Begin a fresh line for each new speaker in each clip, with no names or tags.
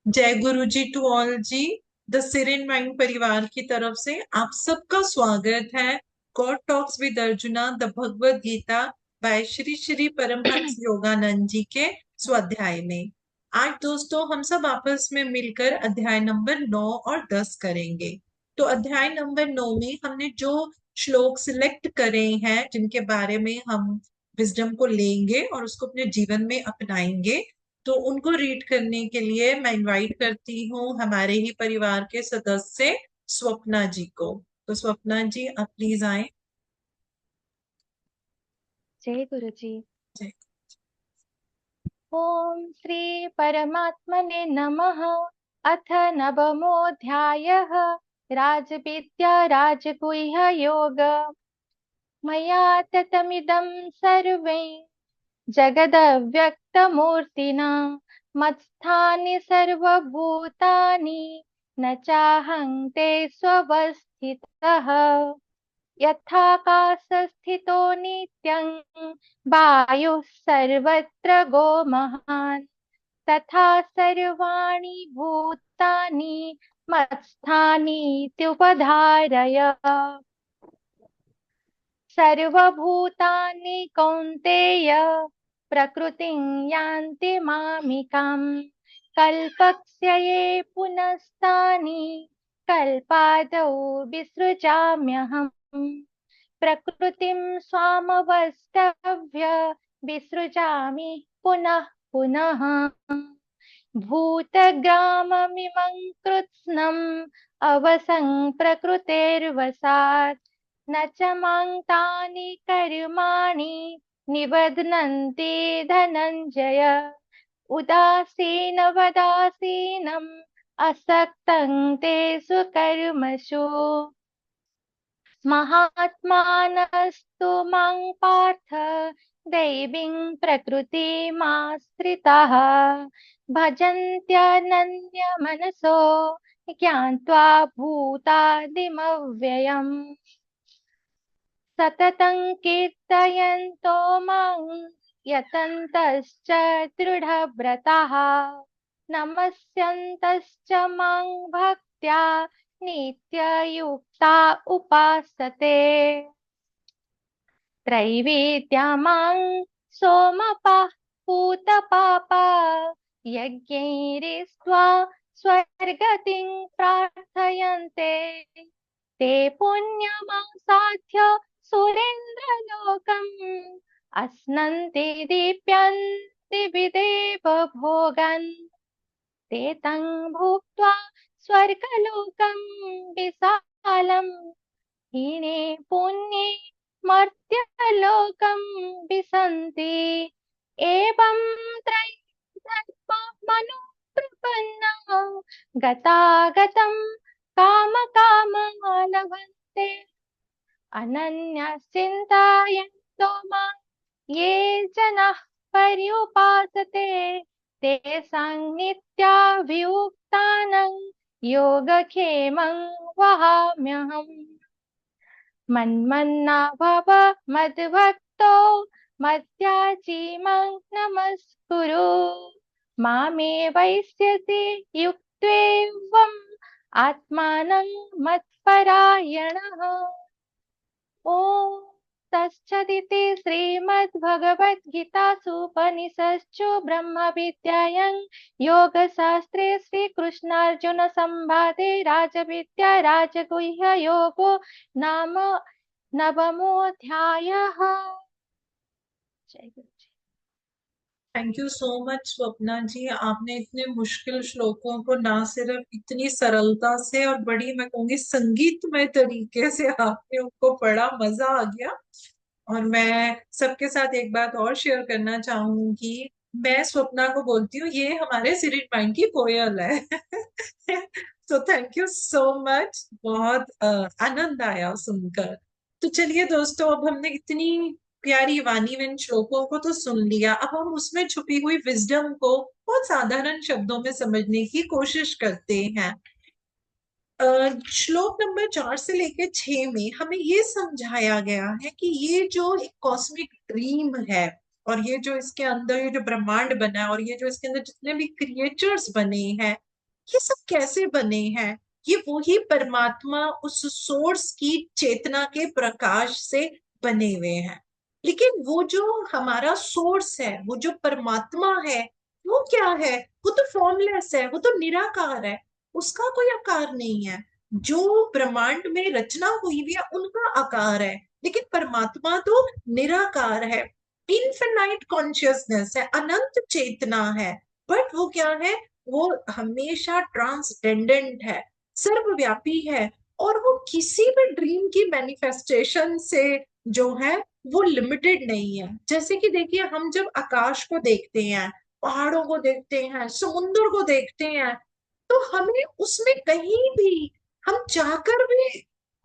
जय गुरु जी टू ऑल जी। द सिरेन माइंड परिवार की तरफ से आप सबका स्वागत है। God talks with Arjuna the Bhagavad Gita by Shri Shri Paramahansa Yogananda ji के स्वाध्याय में। आज दोस्तों हम सब आपस में मिलकर अध्याय नंबर 9 और 10 करेंगे। तो अध्याय नंबर 9 में हमने जो श्लोक सिलेक्ट करे हैं, जिनके बारे में हम विजडम को लेंगे और उसको अपने जीवन में अपनाएंगे, तो उनको रीड करने के लिए मैं इनवाइट करती हूँ हमारे ही परिवार के सदस्य स्वप्ना जी को। तो स्वप्ना जी, आप प्लीज आए।
जय गुरु जी।
जय।
ओम श्री परमात्मने नमः। अथ नवमोऽध्यायः। राजविद्या राजगुह्य योग। मया ततमिदं सर्वं जगदव्यक्तमूर्तिना मत्स्थानि सर्वभूतानि न चाहं ते स्वस्थितः। यथाकाशस्थितो नित्यं वायुः सर्वत्र गो महान् तथा सर्वाणि भूतानि मत्स्थानीत्युपधारय। सर्वभूतानि कौन्तेय प्रकृतिं यान्ति मामिकाम् कल्पक्षये पुनस्तानि कल्पादौ विसृजाम्यहम्। प्रकृतिं स्वामवष्टभ्य विसृजामि पुनः पुनः। भूतग्राममिमं कृत्स्नम् अवसं प्रकृतेर्वशात् न च मां तानि कर्माणि निबध्नन्ति धनञ्जय। उदासीनवदासीनम् असक्तं तेषु कर्मसु महात्मानस्तु मां पार्थ दैवीं प्रकृतिमाश्रिताः भजन्त्यनन्यमनसो ज्ञात्वा भूतादिमव्ययम्। सततं कीर्तयन्तो मां यतन्तश्च दृढव्रताः नमस्यन्तश्च मां भक्त्या नित्ययुक्ता उपासते। त्रैवेद्या मां सोमपाः पूतपापा यज्ञैरिष्ट्वा स्वर्गतिं प्रार्थयन्ते ते पुण्यमासाध्य सुरेन्द्रलोकम् अश्नन्ति दीप्यन्ति विदेव भोगन् ते तं भुक्त्वा स्वर्गलोकं विशालम् हीने पुण्ये मर्त्यलोकं विशन्ति। एवं त्रयीधर्ममनु प्रपन्नः गतागतं कामकामः लभन्ते अनन्यश्चिन्तायन्तो मां ये जनाः पर्युपासते तेषां नित्याभियुक्तानां योगक्षेमं वहाम्यहम्। मन्मना भव मद्भक्तो मद्याजी मां नमस्कुरु मामे वैश्यसि युक्तेवम् आत्मानं मत्परायणः। ॐ तत्सदिति श्रीमद्भगवद्गीतासूपनिषत्सु ब्रह्मविद्यायां योगशास्त्रे श्रीकृष्णार्जुनसंवादे राजविद्या राजगुह्ययोगो नाम नवमोऽध्यायः। जय गुरु जी।
Thank you so much Swapna ji. आपने इतने मुश्किल श्लोकों को ना सिर्फ इतनी सरलता से और बड़ी, मैं कहूंगी, संगीतमय तरीके से आपने उनको पढ़ा, मजा आ गया। और मैं सबके साथ एक बात और शेयर करना चाहूंगी। मैं स्वप्ना को बोलती हूँ ये हमारे सिरिट माइंड की कोयल है। तो थैंक यू सो मच। बहुत आनंद आया सुनकर। तो चलिए दोस्तों, अब हमने इतनी प्यारी वाणी में श्लोकों को तो सुन लिया, अब हम उसमें छुपी हुई विजडम को बहुत साधारण शब्दों में समझने की कोशिश करते हैं। श्लोक नंबर 4 से लेकर 6 में हमें ये समझाया गया है कि ये जो एक कॉस्मिक ड्रीम है, और ये जो इसके अंदर ये जो ब्रह्मांड बना है, और ये जो इसके अंदर जितने भी क्रिएचर्स बने हैं, ये सब कैसे बने हैं? ये वही परमात्मा उस सोर्स की चेतना के प्रकाश से बने हुए हैं। लेकिन वो जो हमारा सोर्स है, वो जो परमात्मा है, वो क्या है? वो तो फॉर्मलेस है, वो तो निराकार है, उसका कोई आकार नहीं है। जो ब्रह्मांड में रचना हुई भी है उनका आकार है, लेकिन परमात्मा तो निराकार है, इनफिनाइट कॉन्शियसनेस है, अनंत चेतना है। बट वो क्या है? वो हमेशा ट्रांसडेंडेंट है, सर्वव्यापी है, और वो किसी भी ड्रीम की मैनिफेस्टेशन से जो है वो लिमिटेड नहीं है। जैसे कि देखिए, हम जब आकाश को देखते हैं, पहाड़ों को देखते हैं, समुद्र को देखते हैं, तो हमें उसमें कहीं भी, हम चाहकर भी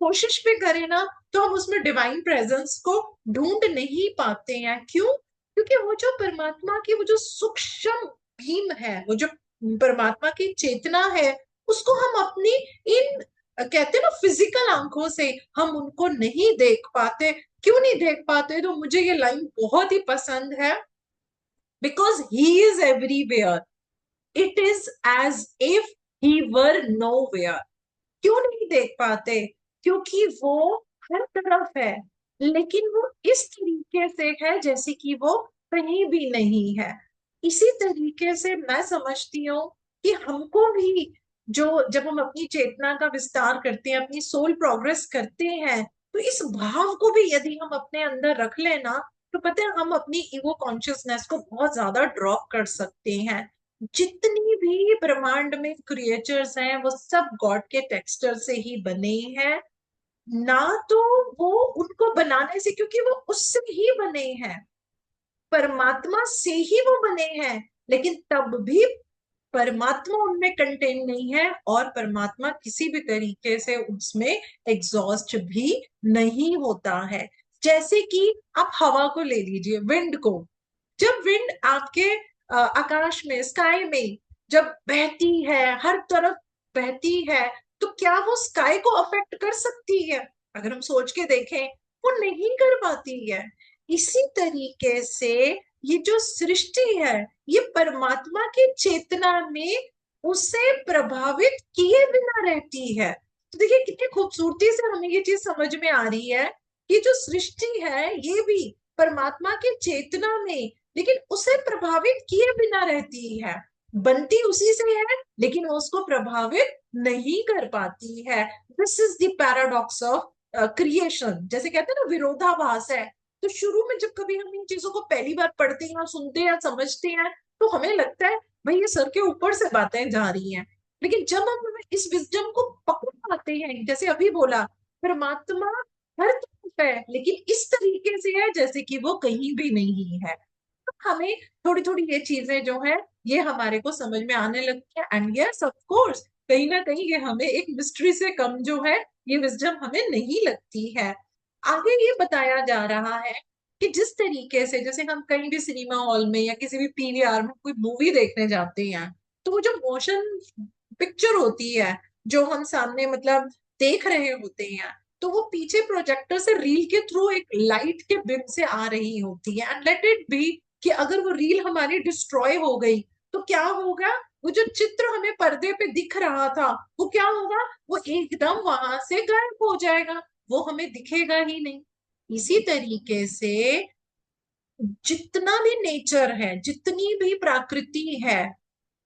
कोशिश भी करें ना, तो हम उसमें डिवाइन प्रेजेंस को ढूंढ नहीं पाते हैं। क्यों? क्योंकि वो जो परमात्मा की वो जो सूक्ष्म भीम है, वो जो परमात्मा की चेतना है, उसको हम अपनी इन, कहते हैं ना, फिजिकल आंखों से हम उनको नहीं देख पाते। क्यों नहीं देख पाते? तो मुझे ये लाइन बहुत ही पसंद है, because he is everywhere, it is as if he were nowhere. क्यों नहीं देख पाते? क्योंकि वो हर तरफ है, लेकिन वो इस तरीके से है जैसे कि वो कहीं भी नहीं है। इसी तरीके से मैं समझती हूँ कि हमको भी, जो जब हम अपनी चेतना का विस्तार करते हैं, अपनी सोल प्रोग्रेस करते हैं, तो इस भाव को भी यदि हम अपने अंदर रख लेना, तो पता है हम अपनी ईगो कॉन्शियसनेस को बहुत ज्यादा ड्रॉप कर सकते हैं। जितनी भी ब्रह्मांड में क्रिएचर्स हैं, वो सब गॉड के टेक्सचर से ही बने हैं। ना तो वो उनको बनाने से, क्योंकि वो उससे ही बने हैं, परमात्मा से ही वो बने हैं, लेकिन तब भी परमात्मा उनमें कंटेन नहीं है, और परमात्मा किसी भी तरीके से उसमें एग्जॉस्ट भी नहीं होता है। जैसे कि आप हवा को ले लीजिए, विंड को। जब विंड आपके आकाश में, स्काई में जब बहती है, हर तरफ बहती है, तो क्या वो स्काई को अफेक्ट कर सकती है? अगर हम सोच के देखें, वो नहीं कर पाती है। इसी तरीके से ये जो सृष्टि है, ये परमात्मा की चेतना में उसे प्रभावित किए बिना रहती है। तो देखिए कितनी खूबसूरती से हमें ये चीज समझ में आ रही है कि जो सृष्टि है ये भी परमात्मा की चेतना में, लेकिन उसे प्रभावित किए बिना रहती है। बनती उसी से है, लेकिन वो उसको प्रभावित नहीं कर पाती है। This is the paradox of creation. जैसे कहते हैं ना, विरोधाभास है। तो शुरू में जब कभी हम इन चीजों को पहली बार पढ़ते हैं, सुनते हैं, समझते हैं, तो हमें लगता है भाई ये सर के ऊपर से बातें जा रही हैं। लेकिन जब हम इस विजडम को पकड़ पाते हैं, जैसे अभी बोला, परमात्मा हर तरफ है, लेकिन इस तरीके से है जैसे कि वो कहीं भी नहीं है। तो हमें थोड़ी थोड़ी ये चीजें जो है, ये हमारे को समझ में आने लगती है। एंड यस, ऑफ कोर्स, कहीं ना कहीं ये हमें एक मिस्ट्री से कम जो है, ये विजडम हमें नहीं लगती है। आगे ये बताया जा रहा है कि जिस तरीके से, जैसे हम कहीं भी सिनेमा हॉल में या किसी भी पीवीआर में कोई मूवी देखने जाते हैं, तो वो जो मोशन पिक्चर होती है, जो हम सामने मतलब देख रहे होते हैं, तो वो पीछे प्रोजेक्टर से रील के थ्रू एक लाइट के बिम से आ रही होती है। एंड लेट इट बी कि अगर वो रील हमारी डिस्ट्रॉय हो गई, तो क्या होगा? वो जो चित्र हमें पर्दे पे दिख रहा था, वो क्या होगा? वो एकदम वहां से गायब हो जाएगा, वो हमें दिखेगा ही नहीं। इसी तरीके से जितना भी नेचर है, जितनी भी प्रकृति है,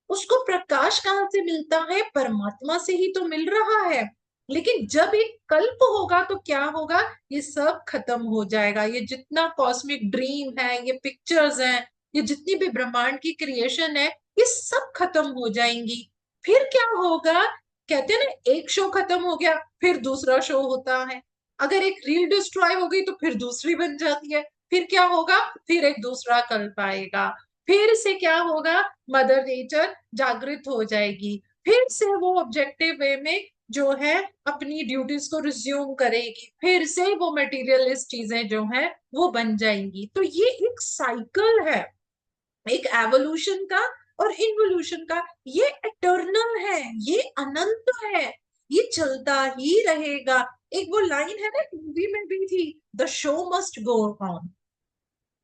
उसको प्रकाश कहाँ से मिलता है? परमात्मा से ही तो मिल रहा है। लेकिन जब एक कल्प होगा तो क्या होगा? ये सब खत्म हो जाएगा। ये जितना कॉस्मिक ड्रीम है, ये पिक्चर्स हैं, ये जितनी भी ब्रह्मांड की क्रिएशन है, ये सब खत्म हो जाएंगी। फिर क्या होगा? कहते हैं ना, एक शो खत्म हो गया, फिर दूसरा शो होता है। अगर एक रील डिस्ट्रॉय हो गई, तो फिर दूसरी बन जाती है। फिर क्या होगा? फिर एक दूसरा कल्प आएगा। फिर से क्या होगा? मदर नेचर जागृत हो जाएगी, फिर से वो ऑब्जेक्टिव वे में जो है अपनी ड्यूटीज को रिज्यूम करेगी, फिर से वो मटेरियलिस्ट चीजें जो है वो बन जाएंगी। तो ये एक साइकिल है, एक एवोल्यूशन का और इन्वोल्यूशन का। ये इटर्नल है, ये अनंत है, ये चलता ही रहेगा। एक वो लाइन है ना, मूवी में भी थी, the show must go on.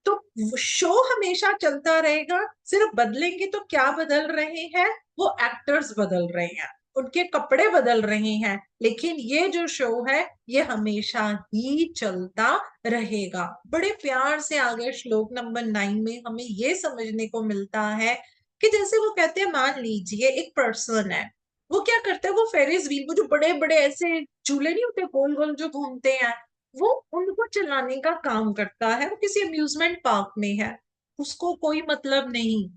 तो शो हमेशा चलता रहेगा, सिर्फ बदलेंगे तो क्या बदल रहे हैं, वो एक्टर्स बदल रहे हैं, उनके कपड़े बदल रहे हैं, लेकिन ये जो शो है ये हमेशा ही चलता रहेगा। बड़े प्यार से आगे श्लोक नंबर 9 में हमें ये समझने को मिलता है कि जैसे वो कहते हैं, मान लीजिए एक पर्सन है, वो क्या करता है, वो फेरिस व्हील, वो जो बड़े बड़े ऐसे झूले नहीं होते गोल गोल जो घूमते हैं, वो उनको चलाने का काम करता है। वो किसी अम्यूजमेंट पार्क में है, उसको कोई मतलब नहीं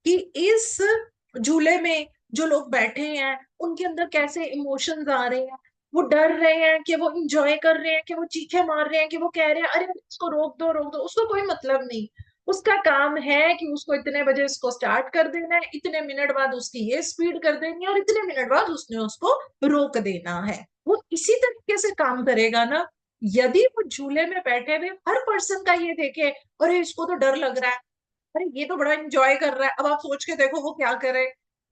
कि इस झूले में जो लोग बैठे हैं उनके अंदर कैसे इमोशंस आ रहे हैं, वो डर रहे हैं कि वो इंजॉय कर रहे हैं, कि वो चीखे मार रहे हैं, कि वो कह रहे हैं अरे इसको रोक दो रोक दो, उसको कोई मतलब नहीं। उसका काम है कि उसको इतने बजे इसको स्टार्ट कर देना है, इतने मिनट बाद उसकी ये स्पीड कर देनी है, और इतने मिनट बाद उसने उसको रोक देना है। वो इसी तरीके से काम करेगा ना। यदि वो झूले में बैठे हुए हर पर्सन का ये देखे, अरे इसको तो डर लग रहा है, अरे ये तो बड़ा एंजॉय कर रहा है, अब आप सोच के देखो वो क्या करे।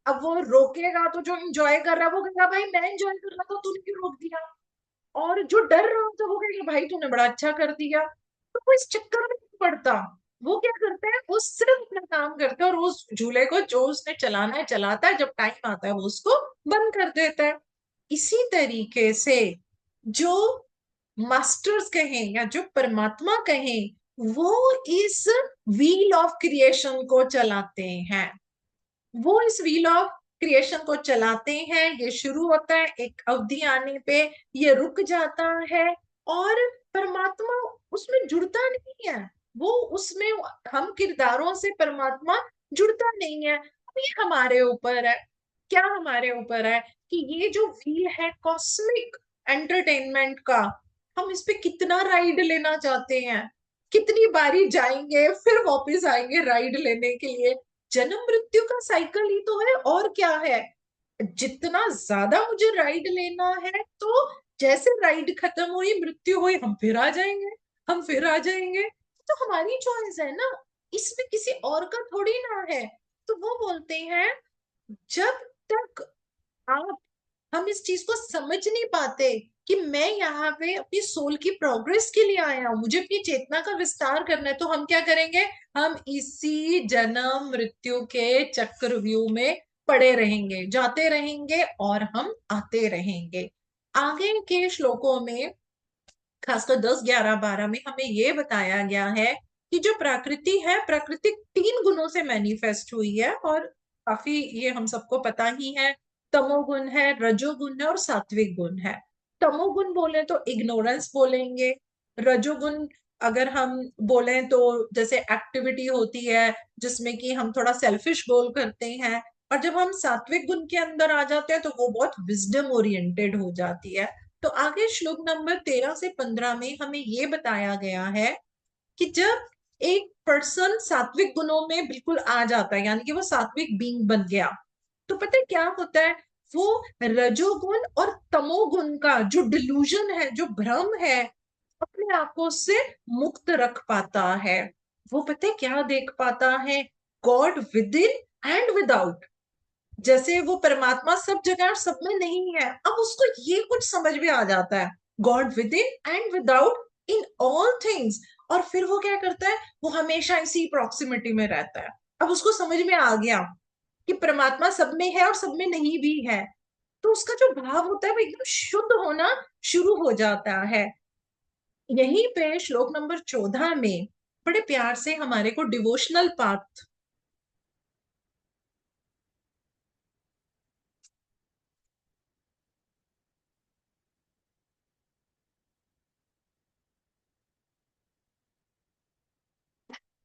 अब वो रोकेगा तो जो एंजॉय कर रहा है वो कहेगा भाई मैं एंजॉय कर रहा था तूने क्यों रोक दिया, और जो डर रहा होता है वो कहेगा भाई तूने बड़ा अच्छा कर दिया। तो वो इस चक्कर में नहीं पड़ता। वो क्या करता है, वो सिर्फ अपना काम करता है, और उस झूले को जो उसने चलाना है चलाता है, जब टाइम आता है वो उसको बंद कर देता है। इसी तरीके से जो मास्टर्स कहें या जो परमात्मा कहें, वो इस व्हील ऑफ क्रिएशन को चलाते हैं। वो इस व्हील ऑफ क्रिएशन को चलाते हैं। ये शुरू होता है, एक अवधि आने पे ये रुक जाता है, और परमात्मा उसमें जुड़ता नहीं है। वो उसमें हम किरदारों से परमात्मा जुड़ता नहीं है। अब ये हमारे ऊपर है, क्या हमारे ऊपर है कि ये जो व्हील है कॉस्मिक एंटरटेनमेंट का, हम इस पे कितना राइड लेना चाहते हैं, कितनी बारी जाएंगे फिर वापस आएंगे राइड लेने के लिए। जन्म मृत्यु का साइकिल ही तो है, और क्या है। जितना ज्यादा मुझे राइड लेना है, तो जैसे राइड खत्म हुई मृत्यु हुई हम फिर आ जाएंगे, हम फिर आ जाएंगे। तो हमारी चॉइस है ना, इसमें किसी और का थोड़ी ना है। तो वो बोलते हैं जब तक आप हम इस चीज को समझ नहीं पाते कि मैं यहाँ पे अपनी सोल की प्रोग्रेस के लिए आया हूँ, मुझे अपनी चेतना का विस्तार करना है, तो हम क्या करेंगे, हम इसी जन्म मृत्यु के चक्रव्यूह में पड़े रहेंगे, जाते रहेंगे और हम आते रहेंगे। आगे के श्लोकों में खासकर 10 11 12 में हमें ये बताया गया है कि जो प्रकृति है, प्रकृति 3 गुणों से मैनिफेस्ट हुई है, और काफी ये हम सबको पता ही है। तमोगुण है, रजोगुण है और सात्विक गुण है। तमोगुण बोले तो इग्नोरेंस बोलेंगे। रजोगुण अगर हम बोले तो जैसे एक्टिविटी होती है जिसमें कि हम थोड़ा सेल्फिश गोल करते हैं, और जब हम सात्विक गुण के अंदर आ जाते हैं तो वो बहुत विजडम ओरिएंटेड हो जाती है। तो आगे श्लोक नंबर 13 से 15 में हमें ये बताया गया है कि जब एक पर्सन सात्विक गुणों में बिल्कुल आ जाता है, यानी कि वो सात्विक बीइंग बन गया, तो पता है क्या होता है, वो रजोगुण और तमोगुण का जो डिल्यूजन है, जो भ्रम है, अपने आप को उससे मुक्त रख पाता है। वो पता है क्या देख पाता है, God with in and without. जैसे वो परमात्मा सब जगह और सब में नहीं है, अब उसको ये कुछ समझ में आ जाता है, God with in and without in all things. और फिर वो क्या करता है, वो हमेशा इसी प्रॉक्सिमिटी में रहता है। अब उसको समझ में आ गया कि परमात्मा सब में है और सब में नहीं भी है, तो उसका जो भाव होता है वो एकदम शुद्ध होना शुरू हो जाता है। यहीं पे श्लोक नंबर 14 में बड़े प्यार से हमारे को डिवोशनल पाथ